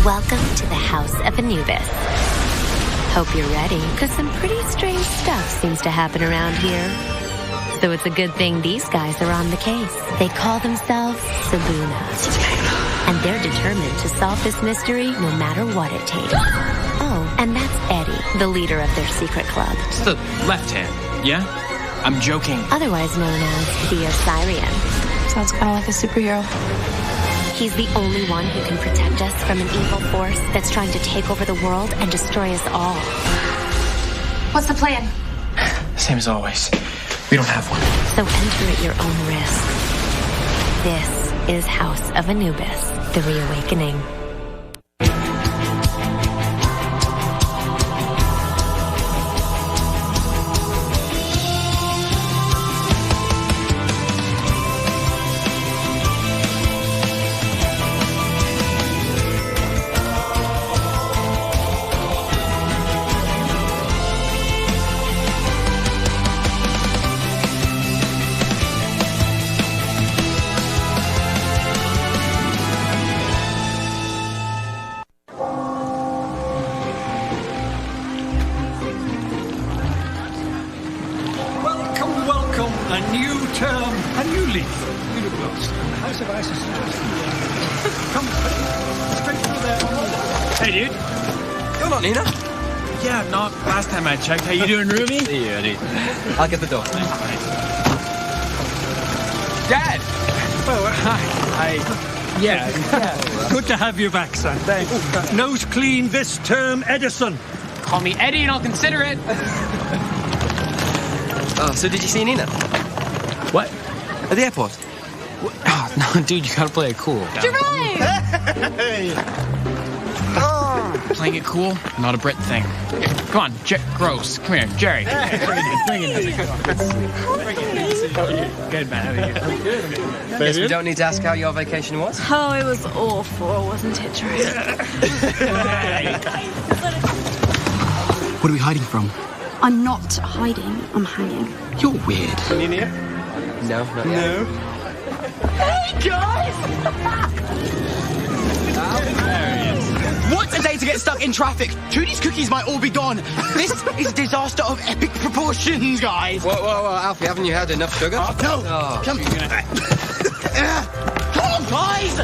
Welcome to the House of Anubis. Hope you're ready, because some pretty strange stuff seems to happen around here. So it's a good thing these guys are on the case. They call themselves Sabuna. And they're determined to solve this mystery no matter what it takes. Oh, and that's Eddie, the leader of their secret club. It's the left hand, yeah? I'm joking. Otherwise known as the Osirian. Sounds kind of like a superhero. He's the only one who can protect us from an evil force that's trying to take over the world and destroy us all. What's the plan? Same as always. We don't have one. So enter at your own risk. This is House of Anubis, The Reawakening. A new term, a new leaf. You look lost. The House of Isis is just come straight through there. Hey, dude. You're not Nina? Yeah, not last time I checked. How you doing, Ruby? Yeah, dude. I'll get the door. Dad! Oh, hi. Yeah. Good to have you back, son. Thanks. Nose clean this term, Edison. Call me Eddie and I'll consider it. Oh, so did you see Nina? What? At the airport? Oh, no, dude, you gotta play it cool. Jerome! Hey! Playing it cool, not a Brit thing. Come on, Gross. Come here, Jerry. Bring it. Good, man. How are you? Guess we don't need to ask how your vacation was? Oh, it was awful, wasn't it, Jerome? What are we hiding from? I'm not hiding, I'm hanging. You're weird. Nina? No, not yet. No. Hey, guys! What a day to get stuck in traffic. Trudy's cookies might all be gone. This is a disaster of epic proportions, guys. Whoa, Alfie, haven't you had enough sugar? Oh, no. Oh. Come on, guys.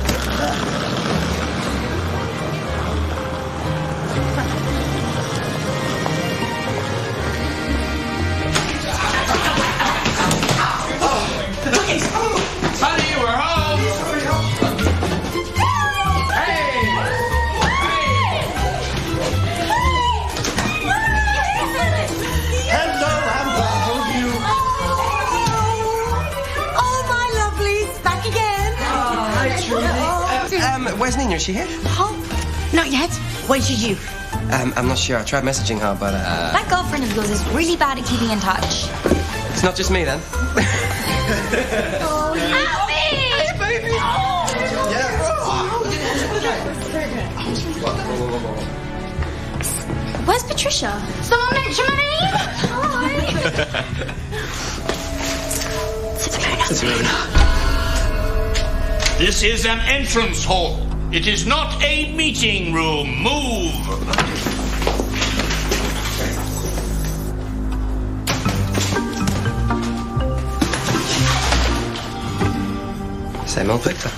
Honey, we're home! Hello, Amber. How are you? Oh, my lovelies, back again. Hi, Trudy. Where's Nina? Is she here? Oh, not yet. Wait till you. I'm not sure. I tried messaging her, but, That girlfriend of yours is really bad at keeping in touch. it's not just me, then. Oh, Happy! Hey, baby! Where's Patricia? Someone mention my name? Hi. This is an entrance hall. It is not a meeting room. Move! Same old Victor.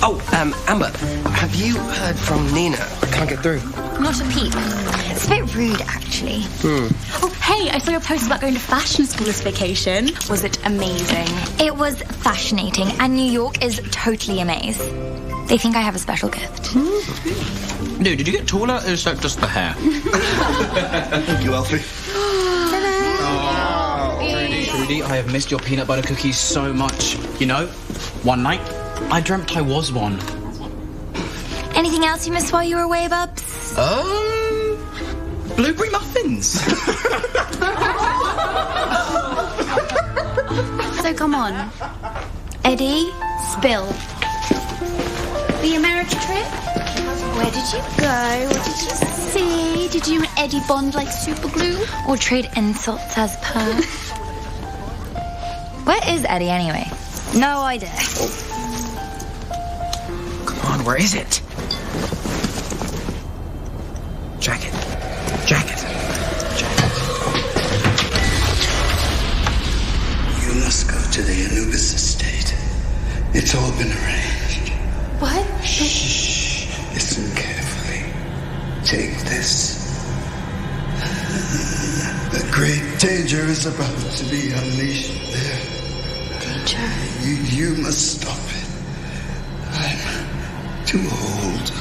Oh, Amber, have you heard from Nina? I can't get through. Not a peep. It's a bit rude, actually. Oh, hey, I saw your post about going to fashion school this vacation. Was it amazing? It was fascinating, and New York is totally amazed. They think I have a special gift. Dude, did you get taller or is that just the hair? Thank you, Alfie. Trudy, I have missed your peanut butter cookies so much. You know, one night, I dreamt I was one. Anything else you missed while you were away, Bubs? Blueberry muffins. So come on. Eddie, spill. The America trip? Where did you go? What did you see? Did you and Eddie bond like super glue? Or trade insults as per? Where is Eddie anyway? No idea. Come on, where is it? take this. A great danger is about to be unleashed there. Danger? You must stop it. I'm too old.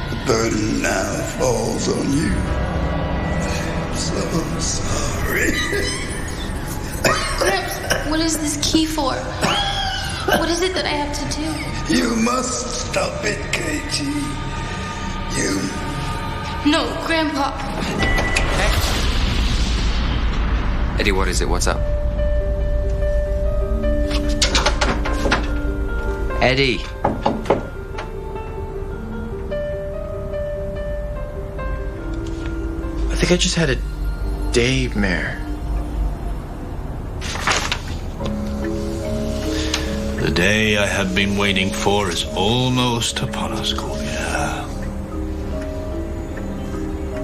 The burden now falls on you. I'm so sorry. What is this key for? What is it that I have to do? You must stop it, Katie. You... No, Grandpa. Eddie, what is it? What's up? Eddie. I think I just had a daymare. The day I have been waiting for is almost upon us, Corvia.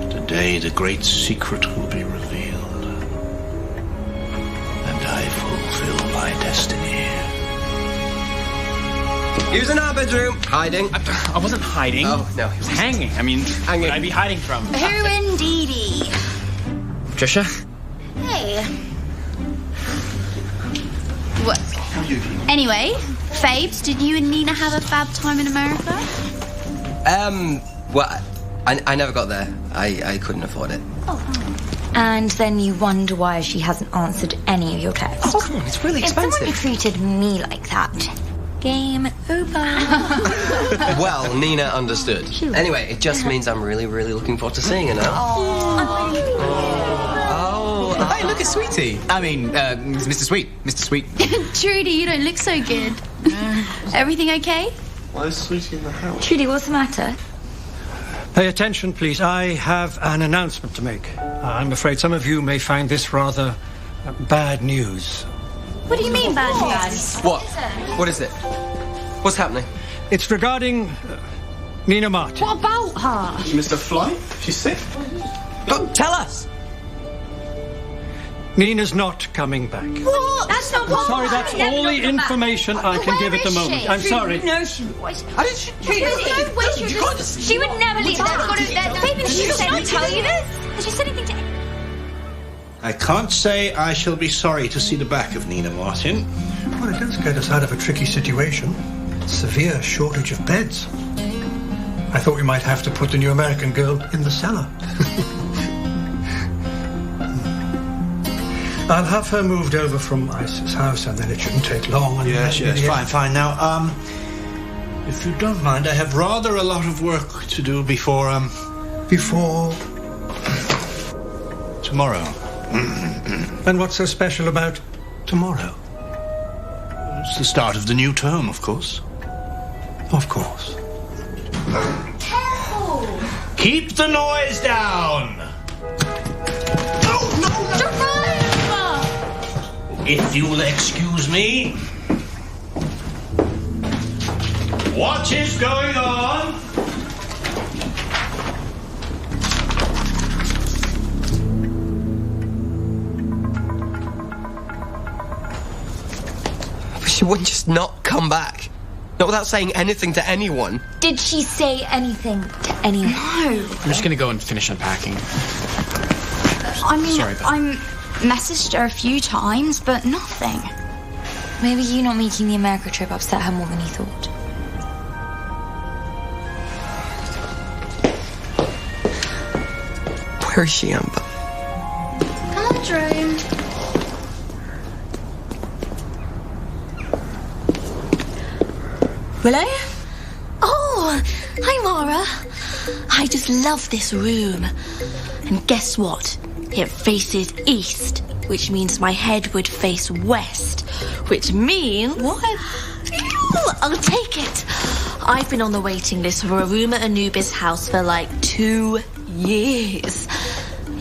Today the great secret will be revealed, and I fulfill my destiny. He was in our bedroom, hiding. I wasn't hiding. Oh, no, he was hanging. I mean, hanging. Would I be hiding from? Who indeedy? Trisha? Hey. What? Anyway, Fabes, did you and Nina have a fab time in America? Well, I never got there. I couldn't afford it. And then you wonder why she hasn't answered any of your texts. Oh, come on, it's really expensive. If someone treated me like that, game over. Well, Nina understood. Anyway, it just means I'm really, really looking forward to seeing her now. Hey, look at Sweetie. I mean, Mr. Sweet. Mr. Sweet. Trudy, you don't look so good. Everything okay? Why is Sweetie in the house? Trudy, what's the matter? Pay attention, please. I have an announcement to make. I'm afraid some of you may find this rather bad news. What do you mean bad news? What? What is it? What's happening? It's regarding Nina Martin. What about her? Mr. Fly? She's sick? Look, tell us! Nina's not coming back. What? That's not what. Sorry, that's all the information I can give at the moment. I'm sorry. No, she was. She would never leave that. Baby, did she tell you this? Did she say anything to I can't say I shall be sorry to see the back of Nina Martin. Well, it does get us out of a tricky situation. Severe shortage of beds. I thought we might have to put the new American girl in the cellar. I'll have her moved over from Ice's house, and then it shouldn't take long. Yes, fine. Now, if you don't mind, I have rather a lot of work to do before, Before... tomorrow. And what's so special about tomorrow? It's the start of the new term, of course. Of course. Careful! Keep the noise down! If you'll excuse me. What is going on? She wouldn't just not come back. Not without saying anything to anyone. Did she say anything to anyone? No. I'm just gonna go and finish unpacking. I mean, Sorry, Beth. I'm messaged her a few times, but nothing. Maybe you not making the America trip upset her more than you thought. Where is she, Amber? Hello, Jerome. Willow? Oh, hi, Mara. I just love this room. And guess what? It faces east, which means my head would face west, which means... What? I'll take it. I've been on the waiting list for a room at Anubis' house for like 2 years.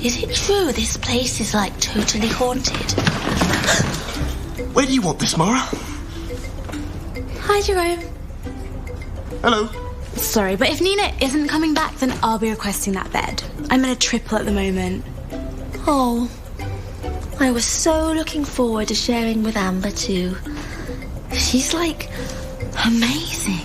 Is it true this place is like totally haunted? Where do you want this, Mara? Hi, Jerome. Hello. Sorry, but if Nina isn't coming back, then I'll be requesting that bed. I'm in a triple at the moment. Oh, I was so looking forward to sharing with Amber too. She's like amazing.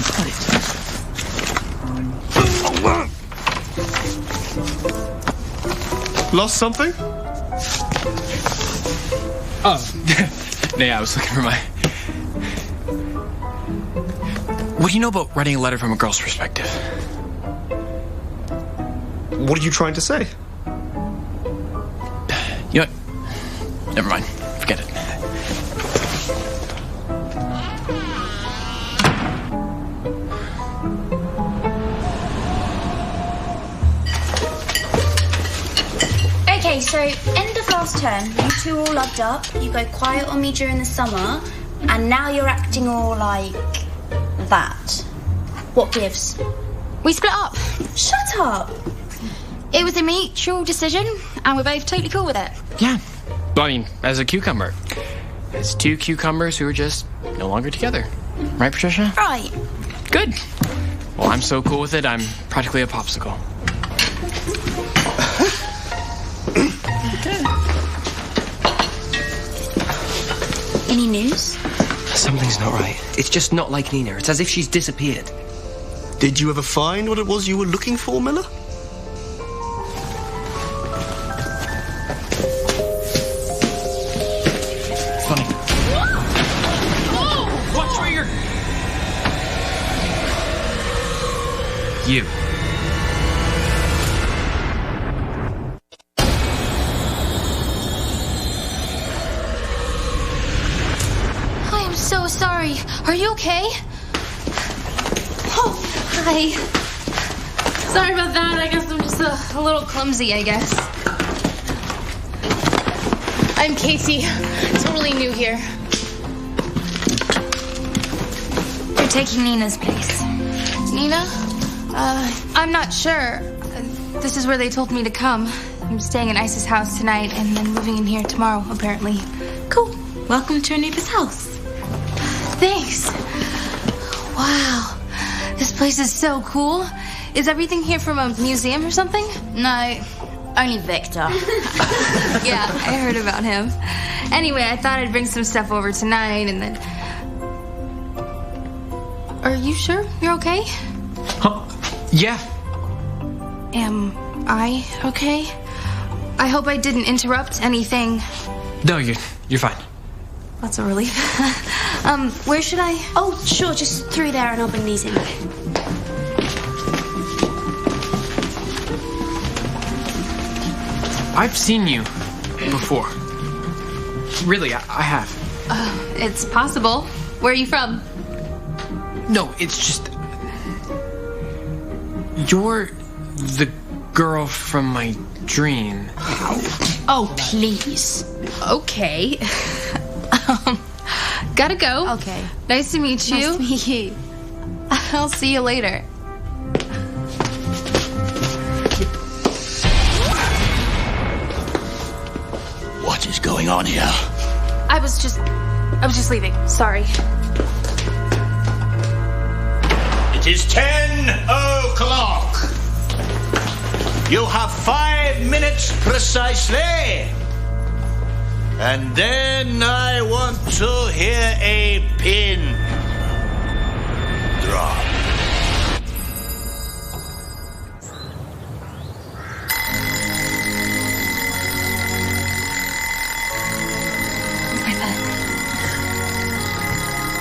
should I put it? Lost something? Oh, no, yeah, I was looking for my... What do you know about writing a letter from a girl's perspective? What are you trying to say? You know what? Never mind. Forget it. Okay, so end of last term, you two all loved up, you go quiet on me during the summer, and now you're acting all like that. What gives? We split up. Shut up! It was a mutual decision, and we're both totally cool with it. Yeah. Well, I mean, as a cucumber. As two cucumbers who are just no longer together. Right, Patricia? Right. Good. Well, I'm so cool with it, I'm practically a popsicle. Any news? Something's not right. It's just not like Nina. It's as if she's disappeared. Did you ever find what it was you were looking for, Miller? Funny. Whoa! Watch where you're... You. So sorry. Are you okay? Oh, hi. Sorry about that. I guess I'm just a little clumsy, I guess. I'm Casey. Totally new here. You're taking Nina's place. Nina? I'm not sure. This is where they told me to come. I'm staying in Ice's house tonight and then moving in here tomorrow, apparently. Cool. Welcome to Anubis' house. Thanks. Wow. This place is so cool. Is everything here from a museum or something? No, only Victor. Yeah, I heard about him. Anyway, I thought I'd bring some stuff over tonight and then... Are you sure you're okay? Huh? Yeah. Am I okay? I hope I didn't interrupt anything. No, you're fine. That's a relief. Where should I? Oh, sure, just through there and I'll bring these in. I've seen you before. Really, I have. It's possible. Where are you from? No, it's just... You're the girl from my dream. Oh, please. Okay. Gotta go. Okay. Nice to meet you. Nice to meet you. I'll see you later. What is going on here? I was just leaving. Sorry. It is 10 o'clock. You have 5 minutes precisely. And then I want to hear a pin drop.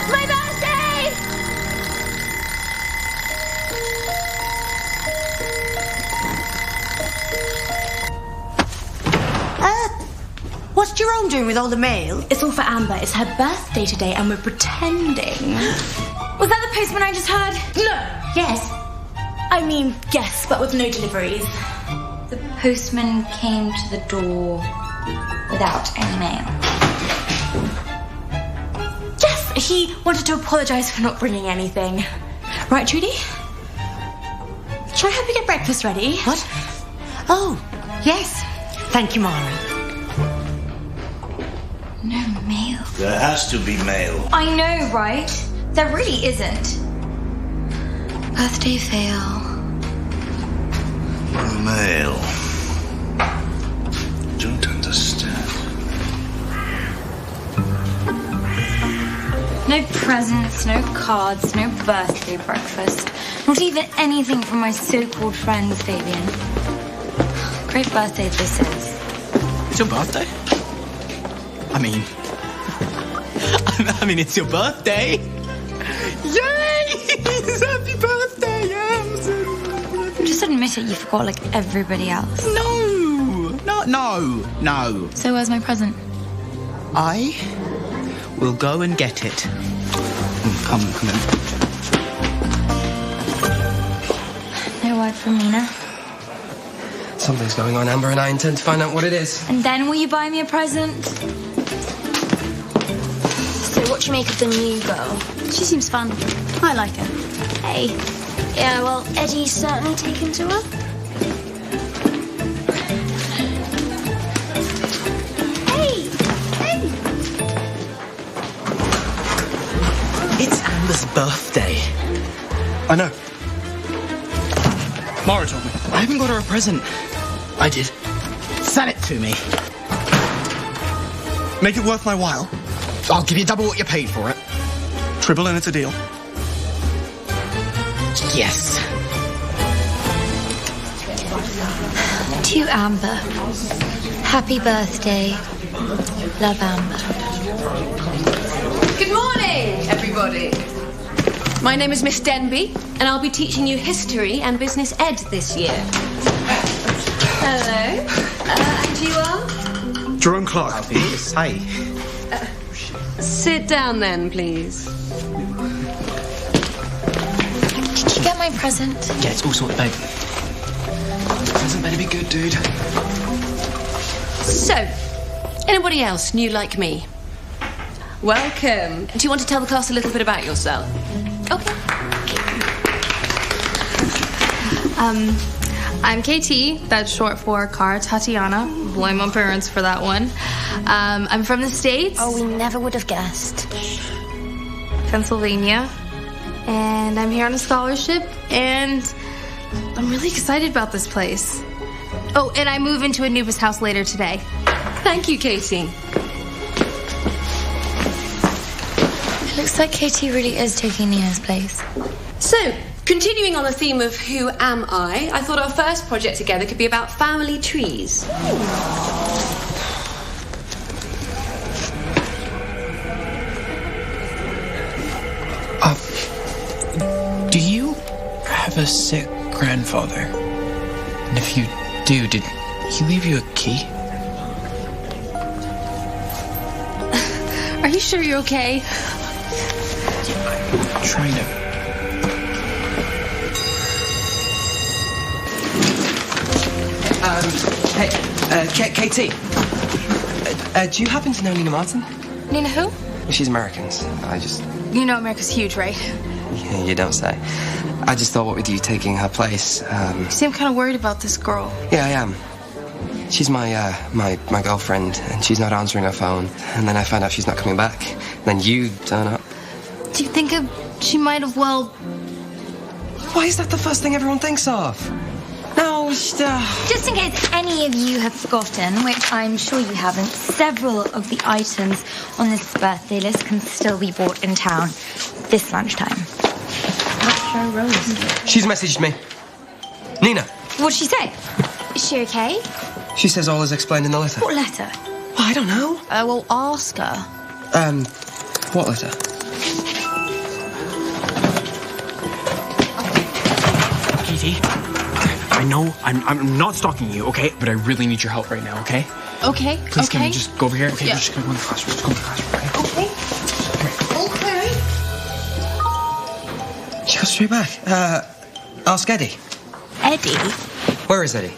My birthday! What's Jerome doing with all the mail? It's all for Amber. It's her birthday today and we're pretending. Was that the postman I just heard? No. Yes. I mean, yes, but with no deliveries. The postman came to the door without any mail. Yes, he wanted to apologise for not bringing anything. Right, Judy? Shall I help you get breakfast ready? What? Oh, yes. Thank you, Mara. No mail. There has to be mail. I know, right? There really isn't. Birthday fail. Mail. Don't understand. No No presents, no cards, no birthday breakfast. Not even anything from my so-called friend, Fabian. Great birthday this is. It's your birthday? I mean, it's your birthday. Yay! Happy birthday, Just admit it, you forgot like everybody else. No. So where's my present? I will go and get it. Come in. No word from Nina. Something's going on, Amber, and I intend to find out what it is. And then will you buy me a present? So what do you make of the new girl? She seems fun. I like her. Hey. Yeah, well, Eddie's certainly taken to her. It's Amber's birthday. I know. Mara told me. I haven't got her a present. I did. Sell it to me. Make it worth my while. I'll give you double what you paid for it. Triple and it's a deal. Yes. To Amber. Happy birthday. Love, Amber. Good morning, everybody. My name is Miss Denby, and I'll be teaching you history and business ed this year. Hello. And you are? Jerome Clark. Hi. Sit down then, please. Did you get my present? Yeah, it's all sorted, babe. Present better be good, dude. So, anybody else new like me? Welcome. Do you want to tell the class a little bit about yourself? Okay. I'm KT. That's short for Cara Tatiana. Blame my parents for that one. I'm from the States. Oh, we never would have guessed. Pennsylvania. And I'm here on a scholarship, and I'm really excited about this place. Oh, and I move into Anubis' house later today. Thank you, Katie. It looks like KT really is taking Nina's place. So, continuing on the theme of who am I thought our first project together could be about family trees. Do you have a sick grandfather? And if you do, did he leave you a key? Are you sure you're okay? I'm trying to... Hey, KT. Do you happen to know Nina Martin? Nina who? She's American. So I just... You know America's huge, right? Yeah, you don't say. I just thought, what with you taking her place, You seem kind of worried about this girl. Yeah, I am. She's my girlfriend, and she's not answering her phone. And then I find out she's not coming back. And then you turn up. Do you think she might have, well... Why is that the first thing everyone thinks of? No, Just in case any of you have forgotten, which I'm sure you haven't, several of the items on this birthday list can still be bought in town this lunchtime. She's messaged me. Nina. What'd she say? Is she okay? She says all is explained in the letter. What letter? Well, I don't know. Well, ask her. What letter? Katie, I know I'm not stalking you, okay? But I really need your help right now, okay? Okay. Please, okay. can you just go over here? Okay, Yeah. we're just gonna go in the classroom. Just go in the classroom, okay? Okay. She goes straight back. Ask Eddie. Eddie? Where is Eddie?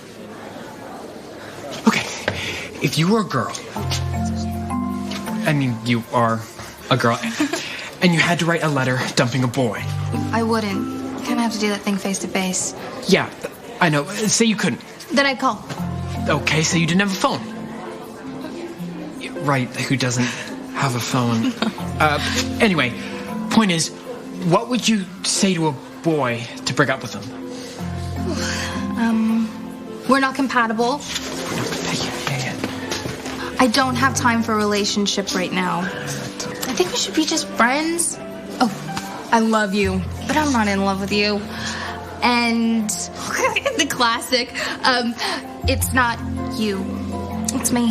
Okay, if you were a girl, I mean, you are a girl, and you had to write a letter dumping a boy. I wouldn't. Kind of have to do that thing face to face. Yeah, I know. Say you couldn't. Then I'd call. Okay, so you didn't have a phone. Right, who doesn't have a phone? Anyway, point is, what would you say to a boy to break up with him? We're not compatible. Yeah. I don't have time for a relationship right now. think we should be just friends. Oh, I love you, but I'm not in love with you. And the classic, it's not you, it's me.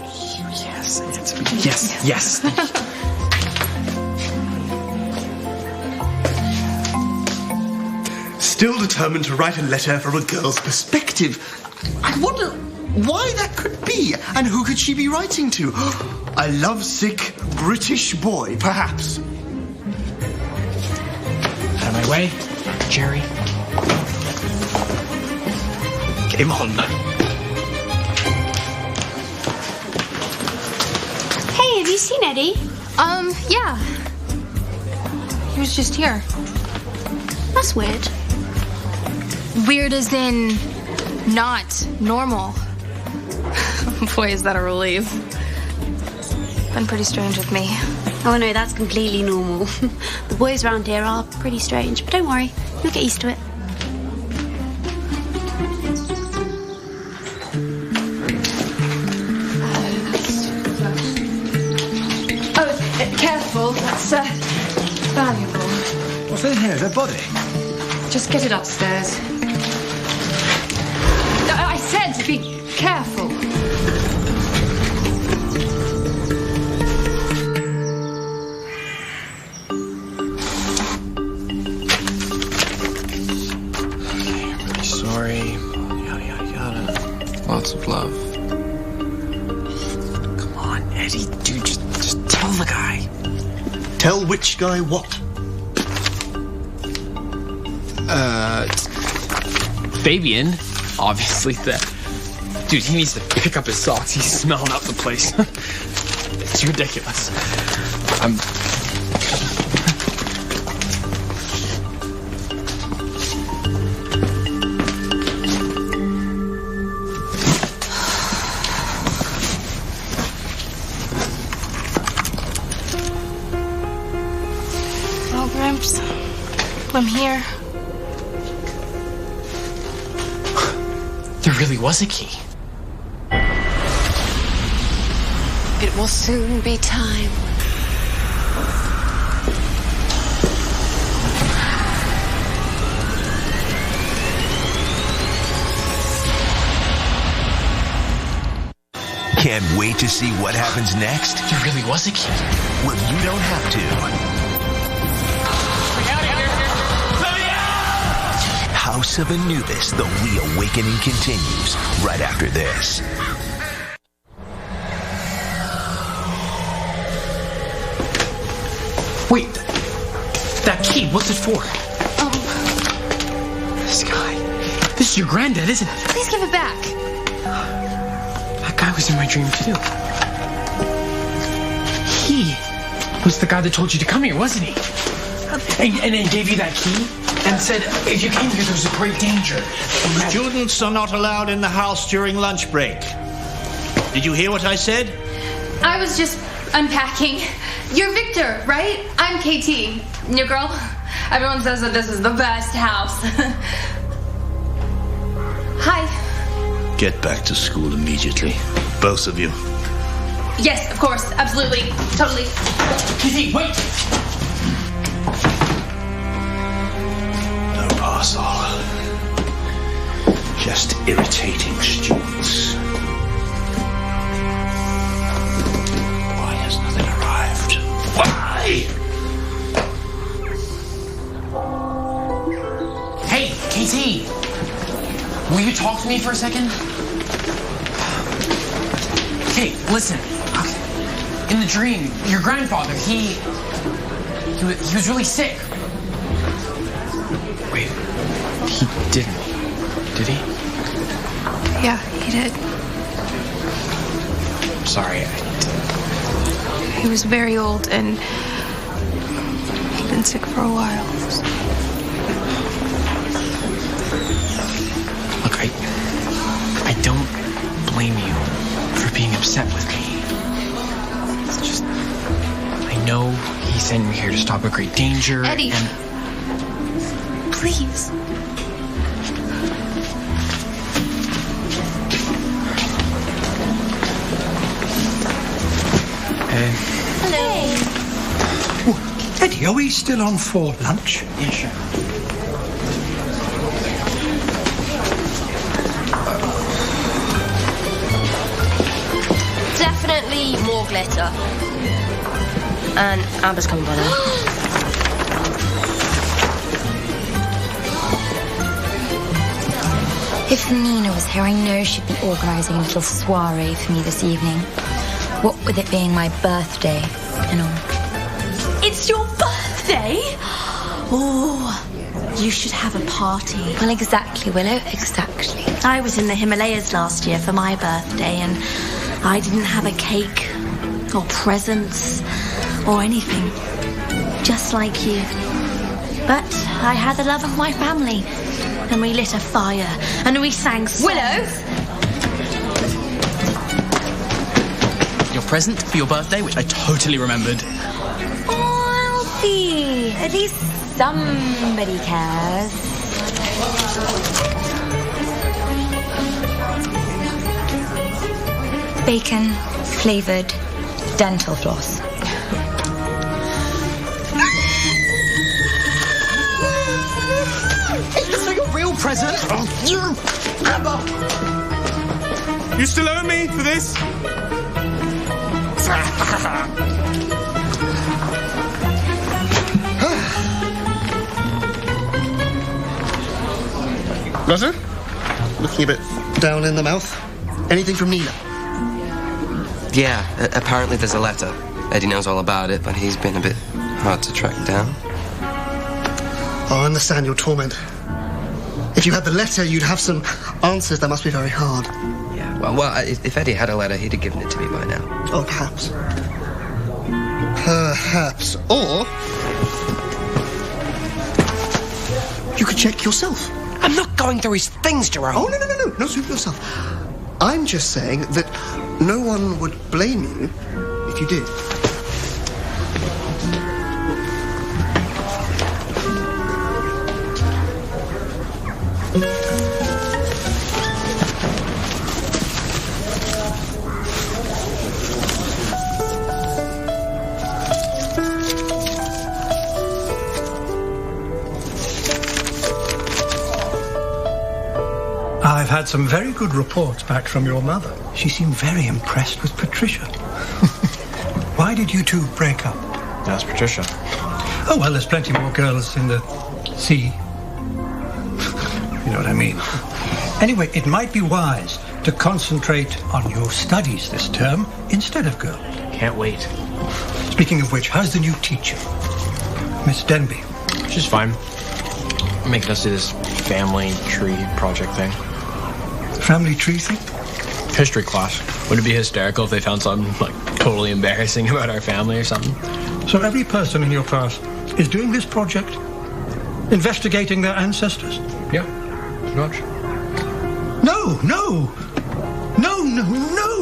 Yes, it's me. Yes. Still determined to write a letter from a girl's perspective. I wonder why that could be, and who could she be writing to? A lovesick British boy, perhaps. Out of my way, Jerry. Game on. Hey, have you seen Eddie? Yeah. He was just here. That's weird. Weird as in not normal. Boy, is that a relief. Been pretty strange with me. Oh no, that's completely normal. The boys around here are pretty strange, but don't worry, you'll get used to it. Careful, that's valuable. What's in here? Is that body? Just get it upstairs. I said to be careful. Really sorry. Yada, yada. Lots of love. Come on, Eddie. Dude, just tell the guy. Tell which guy what? Fabian, obviously. Dude, he needs to pick up his socks. He's smelling out the place. It's ridiculous. Well, Gramps, I'm here. There really was a key. It will soon be time. Can't wait to see what happens next? There really was a key. Well, you don't have to. House of Anubis, the reawakening continues right after this. Wait, that key, what's it for? This guy. This is your granddad, isn't it? Please give it back. That guy was in my dream too. He was the guy that told you to come here, wasn't he? And then gave you that key and said, if you came here, there was a great danger. Students are not allowed in the house during lunch break. Did you hear what I said? I was just unpacking. You're Victor, right? I'm KT. New girl? Everyone says that this is the best house. Hi. Get back to school immediately. Both of you. Yes, of course. Absolutely. Totally. KT, wait! No arsehole. Just irritating students. Why has nothing arrived? Why? Hey, KT! Will you talk to me for a second? Okay, listen. In the dream, your grandfather, he was really sick. Wait, he didn't, did he? Yeah, he did. Sorry. He was very old and he'd been sick for a while. Look, I don't blame you for being upset with me. It's just, I know he sent me here to stop a great danger. Eddie, and please. Hey. Hello. Eddie, are we still on for lunch? Yeah, sure. Definitely more glitter. And Amber's coming by now. If Nina was here, I know she'd be organising a little soiree for me this evening. What with it being my birthday and all. It's your birthday? Oh, you should have a party. Well, exactly, Willow, exactly. I was in the Himalayas last year for my birthday and I didn't have a cake or presents or anything. Just like you. But I had the love of my family. And we lit a fire and we sang songs. Willow! Your present for your birthday, which I totally remembered. Oh, Alfie. At least somebody cares. Bacon flavoured dental floss. It's like a real present. Oh, you, Amber. You still owe me for this? Russell? Looking a bit down in the mouth. Anything from Nina? Yeah, apparently there's a letter. Eddie knows all about it, but he's been a bit hard to track down. Oh, I understand your torment. If you had the letter, you'd have some answers. That must be very hard. Yeah, well, if Eddie had a letter, he'd have given it to me by now. Oh, perhaps. Perhaps. Or you could check yourself. I'm not going through his things, Jerome. Oh, no, not suit yourself. I'm just saying that no one would blame you if you did. I've had some very good reports back from your mother. She seemed very impressed with Patricia. Why did you two break up? That's Patricia. Oh, well, there's plenty more girls in the sea. You know what I mean. Anyway, it might be wise to concentrate on your studies this term instead of girls. Can't wait. Speaking of which, how's the new teacher? Miss Denby? She's fine. Making us do this family tree project thing. Family tree thing? History class. Would it be hysterical if they found something, like, totally embarrassing about our family or something? So every person in your class is doing this project? Investigating their ancestors? Yeah, pretty much. No!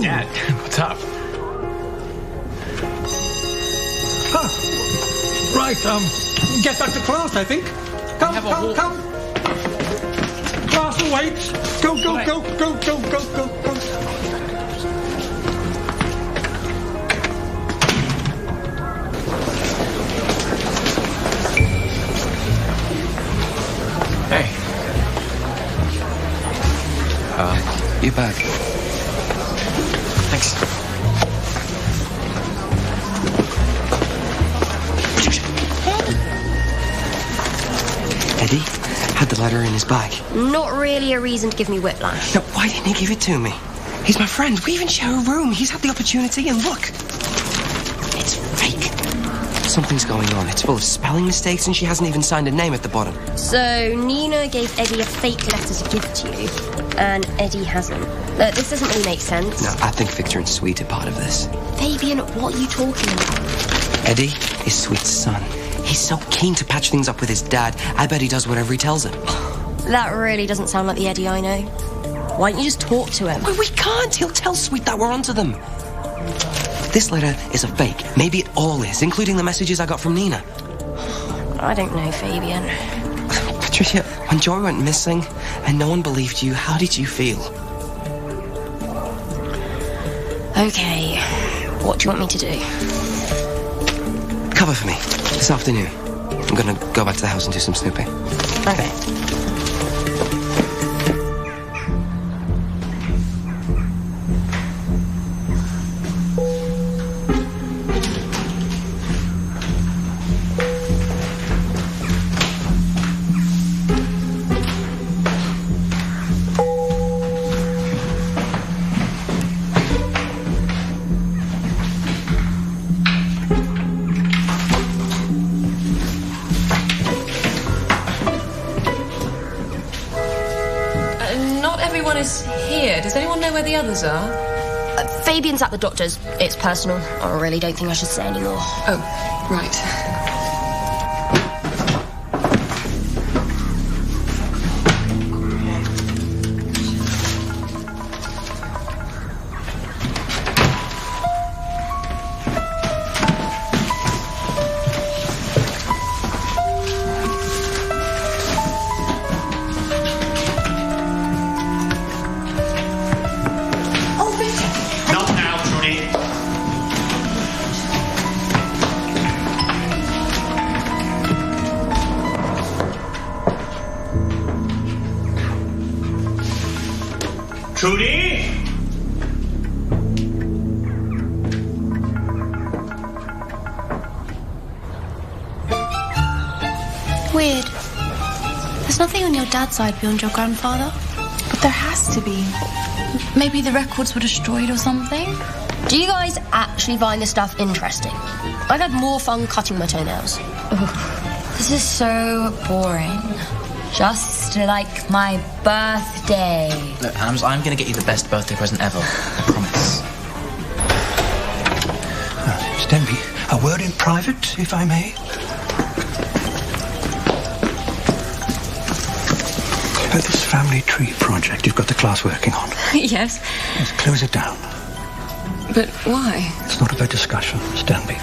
Dad, what's up? Right, get back to class, I think. Come. Class awaits. Go. Hey. You back? Thanks. Eddie had the letter in his bag. Not really a reason to give me whiplash. Now, why didn't he give it to me? He's my friend. We even share a room. He's had the opportunity, and look. It's fake. Something's going on. It's full of spelling mistakes, and she hasn't even signed a name at the bottom. So, Nina gave Eddie a fake letter to give to you, and Eddie hasn't. This doesn't really make sense. No, I think Victor and Sweet are part of this. Fabian, what are you talking about? Eddie is Sweet's son. He's so keen to patch things up with his dad, I bet he does whatever he tells him. That really doesn't sound like the Eddie I know. Why don't you just talk to him? Well, we can't. He'll tell Sweet that we're onto them. This letter is a fake. Maybe it all is, including the messages I got from Nina. I don't know, Fabian. Patricia, when Joy went missing and no one believed you, how did you feel? Okay, what do you want me to do? cover for me this afternoon. I'm gonna go back to the house and do some snooping. Okay. Does anyone know where the others are? Fabian's at the doctor's. It's personal. I really don't think I should say any more. Oh, right. Trudy? Weird. There's nothing on your dad's side beyond your grandfather. But there has to be. Maybe the records were destroyed or something? Do you guys actually find this stuff interesting? I've had more fun cutting my toenails. This is so boring. Just like my birthday. Look, Ams, I'm going to get you the best birthday present ever. I promise. Stenby, a word in private, if I may. This family tree project you've got the class working on. Yes. Let's close it down. But why? It's not about discussion, Stenby.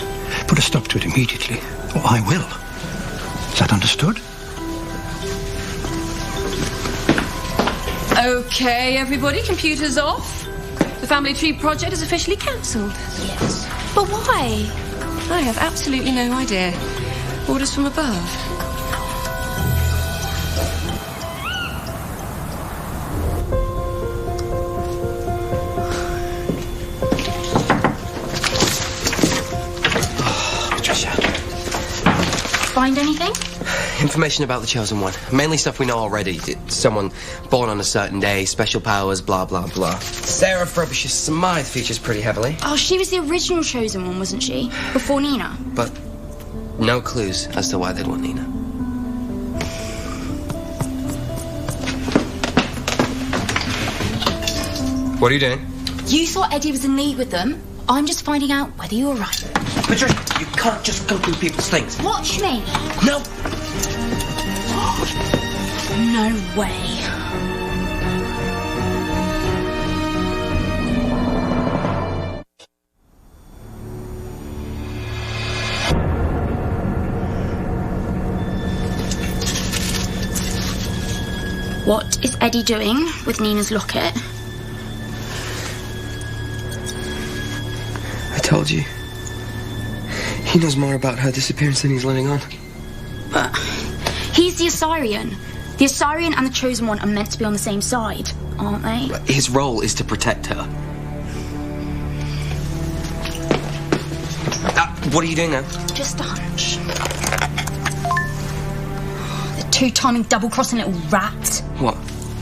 Put a stop to it immediately, or I will. Is that understood? Okay, everybody, computers off. The family tree project is officially cancelled. Yes. But why? I have absolutely no idea. Orders from above. Patricia. Find anything? Information about the Chosen One. Mainly stuff we know already. It's someone born on a certain day, special powers, blah, blah, blah. Sarah Frobisher's Smythe features pretty heavily. Oh, she was the original Chosen One, wasn't she? Before Nina. But no clues as to why they'd want Nina. What are you doing? You thought Eddie was in league with them. I'm just finding out whether you're right. Patricia, you can't just go through people's things. Watch me. No. No way. What is Eddie doing with Nina's locket? I told you. He knows more about her disappearance than he's letting on. But he's the Assyrian. The Assyrian and the Chosen One are meant to be on the same side, aren't they? His role is to protect her. What are you doing now? Just a hunch. The two-timing, double-crossing little rat. What?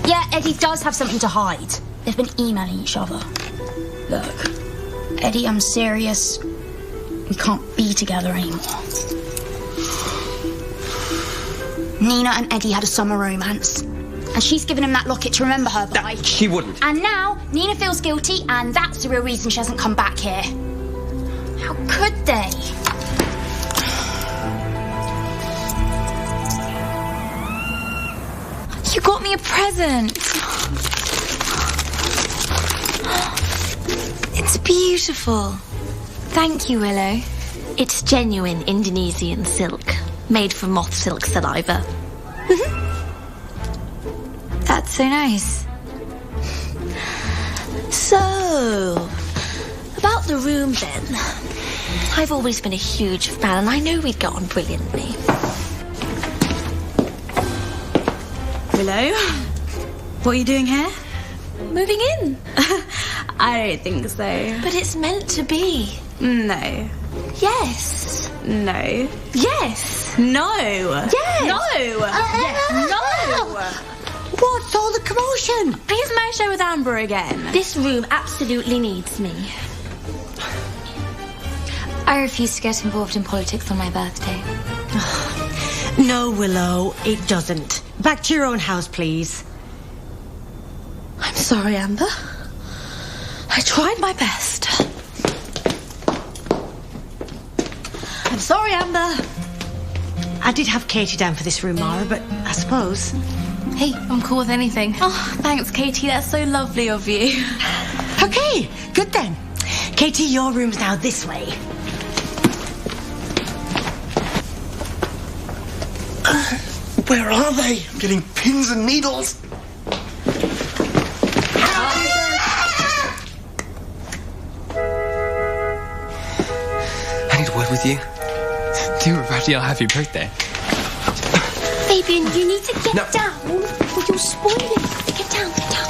Yeah, Eddie does have something to hide. They've been emailing each other. Look, Eddie, I'm serious. We can't be together anymore. Nina and Eddie had a summer romance. And she's given him that locket to remember her by. She wouldn't. And now, Nina feels guilty, and that's the real reason she hasn't come back here. How could they? You got me a present. It's beautiful. Thank you, Willow. It's genuine Indonesian silk, made from moth silk saliva. That's so nice. So, about the room then. I've always been a huge fan, and I know we'd get on brilliantly. Willow, what are you doing here? Moving in. I don't think so. But it's meant to be. No. Yes. No. Yes. No. Yes. No. Yes. No. What's all the commotion? Here's my show with Amber again. This room absolutely needs me. I refuse to get involved in politics on my birthday. No, Willow, it doesn't. Back to your own house, please. I'm sorry, Amber. I tried my best. I'm sorry, Amber. I did have Katie down for this room, Mara, but I suppose... Hey, I'm cool with anything. Oh, thanks, Katie. That's so lovely of you. Okay, good then. Katie, your room's now this way. Where are they? I'm getting pins and needles. I need a word with you. Dude, we're about to yell happy birthday. Fabian, you need to get down or you'll spoil it. Get down, get down.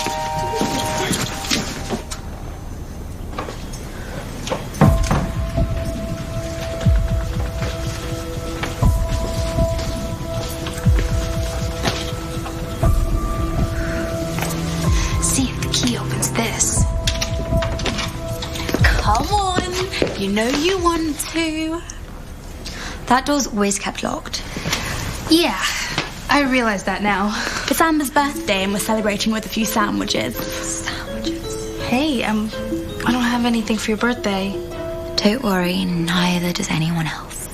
See if the key opens this. Come on. You know you want to. That door's always kept locked. Yeah, I realize that now. It's Amber's birthday and we're celebrating with a few sandwiches. Hey, I don't have anything for your birthday. Don't worry, neither does anyone else.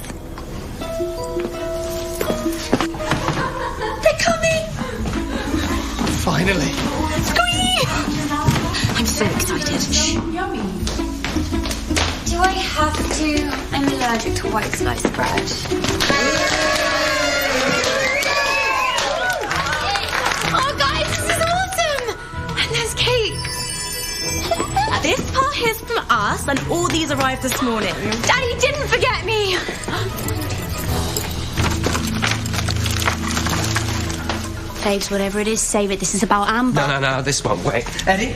They're coming! Finally. Squeak! I'm so excited. Do I have to? I'm allergic to white sliced bread. Oh, guys, this is awesome! And there's cake. This part is from us, and all these arrived this morning. Daddy didn't forget me. Babes, whatever it is, save it. This is about Amber. No, this one. Wait. Eddie?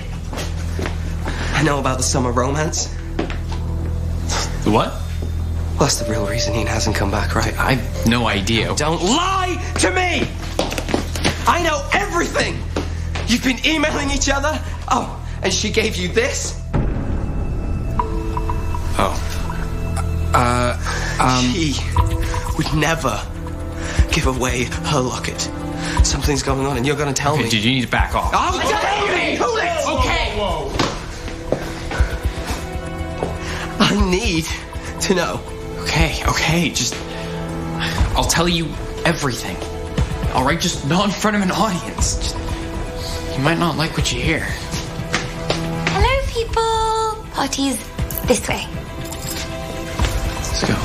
I know about the summer romance. The what? Well, that's the real reason Ian hasn't come back, right? I've no idea. Don't lie to me! I know everything! You've been emailing each other? Oh, and she gave you this? She would never give away her locket. Something's going on and you're gonna tell me. Did you need to back off? Oh, tell me! Hold it! Okay! Whoa! I need to know. Okay, just... I'll tell you everything. All right, just not in front of an audience. Just, you might not like what you hear. Hello, people. Party's this way. Let's go.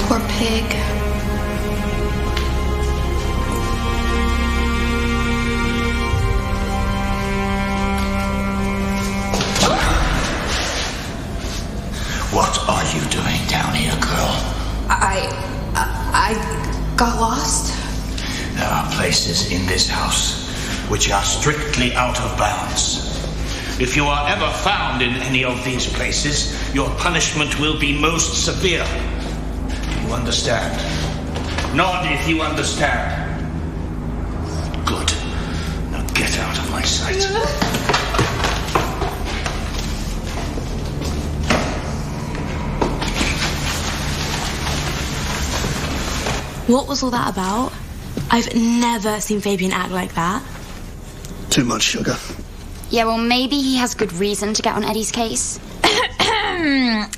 Poor pig. What are you doing down here, girl? I got lost. There are places in this house which are strictly out of bounds. If you are ever found in any of these places, your punishment will be most severe. You understand? Nod if you understand. Good. Now get out of my sight. What was all that about? I've never seen Fabian act like that. Too much sugar. Yeah, well, maybe he has good reason to get on Eddie's case.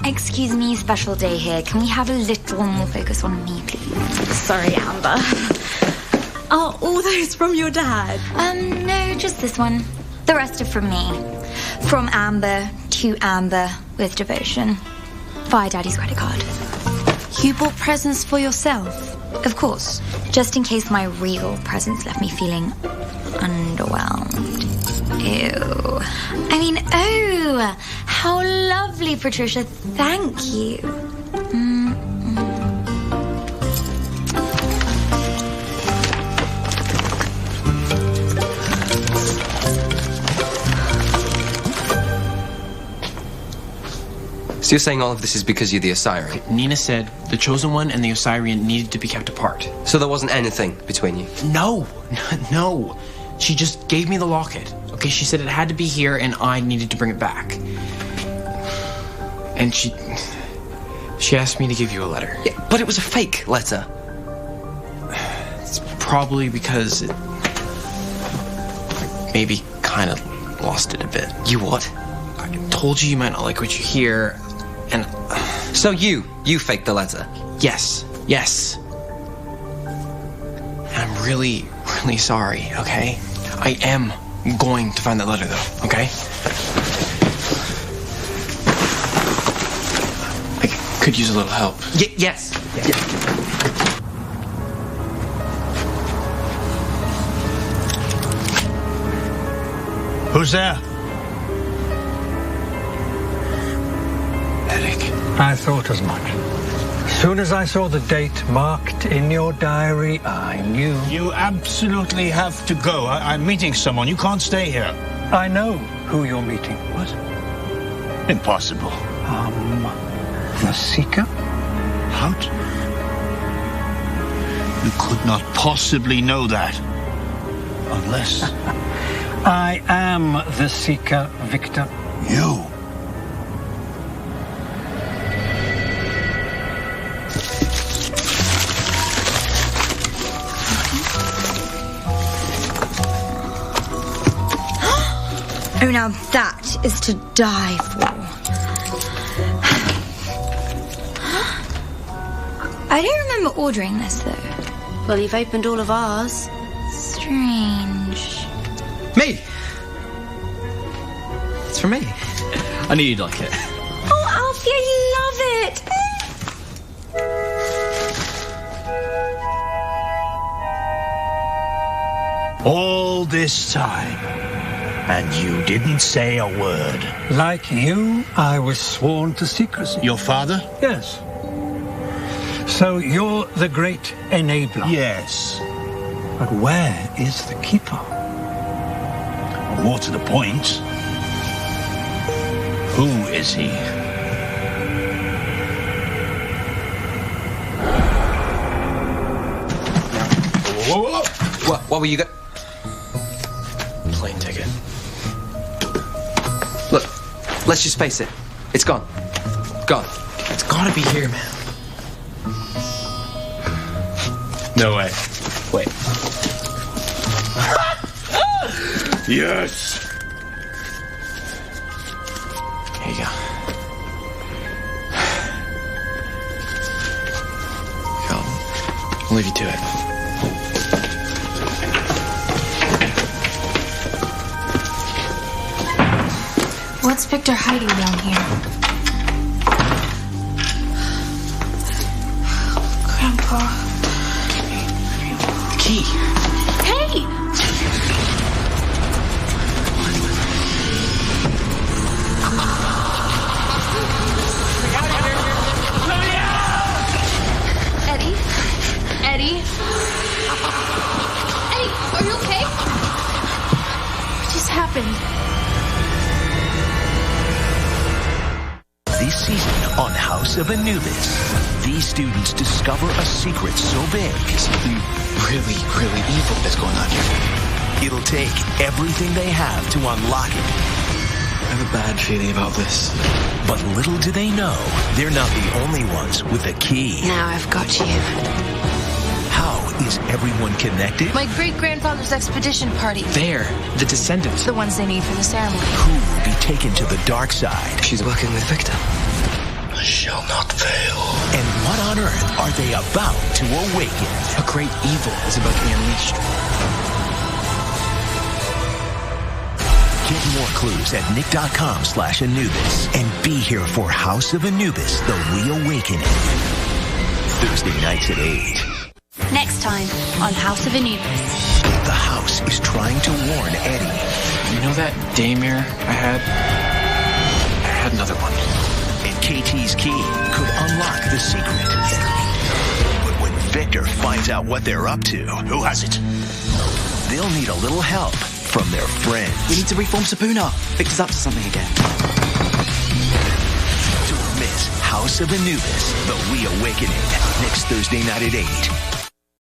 Excuse me, special day here. Can we have a little more focus on me, please? Sorry, Amber. Are all those from your dad? No, just this one. The rest are from me. From Amber to Amber with devotion. Via Daddy's credit card. You bought presents for yourself? Of course. Just in case my real presents left me feeling underwhelmed. Ew. I mean, oh, how lovely, Patricia. Thank you. So you're saying all of this is because you're the Osirian? Nina said the Chosen One and the Osirian needed to be kept apart. So there wasn't anything between you? No. No. She just gave me the locket. Okay, she said it had to be here and I needed to bring it back. And she asked me to give you a letter. Yeah, but it was a fake letter. It's probably because it maybe kind of lost it a bit. You what? I told you might not like what you hear, and... So you faked the letter? Yes. And I'm really, really sorry, okay? I am going to find that letter, though, okay? I could use a little help. Yes. Yeah. Who's there? Eric. I thought as much. As soon as I saw the date marked in your diary, I knew. You absolutely have to go. I'm meeting someone. You can't stay here. I know who you're meeting. What? Impossible. The Seeker? How? You could not possibly know that. Unless... I am the Seeker, Victor. You? Oh, now that is to die for. I don't remember ordering this, though. Well, you've opened all of ours. Strange. Me! It's for me. I knew you'd like it. Oh, Alfie, I love it! All this time, and you didn't say a word. Like you, I was sworn to secrecy. Your father? Yes. So you're the great enabler? Yes. But where is the keeper? More to the point, who is he? Whoa. What were you got? Plane ticket. Look, let's just face it. It's gone. Gone. It's gotta be here, man. No way. Wait. Yes! Here you go. I'll leave you to it. What's Victor hiding down here? Grandpa. The key. Hey! Eddie? Eddie? Eddie, are you okay? What just happened? This season on House of Anubis, these students discover a secret so big. Something really, really evil is going on here. It'll take everything they have to unlock it. I have a bad feeling about this. But little do they know, they're not the only ones with the key. Now I've got you. How Is everyone connected? My great-grandfather's expedition party. They're the descendants. The ones they need for the ceremony. Who will be taken to the dark side? She's working with Victor. I shall not fail. And what on earth are they about to awaken? A great evil is about to be unleashed. Get more clues at nick.com/Anubis and be here for House of Anubis, The Reawakening. Thursday nights at 8. Next time on House of Anubis. The house is trying to warn Eddie. You know that daymare I had? I had another one. And KT's key could unlock the secret. But when Victor finds out what they're up to... Who has it? They'll need a little help from their friends. We need to reform Sapuna. Victor's up to something again. Don't miss House of Anubis, The Reawakening, next Thursday night at 8.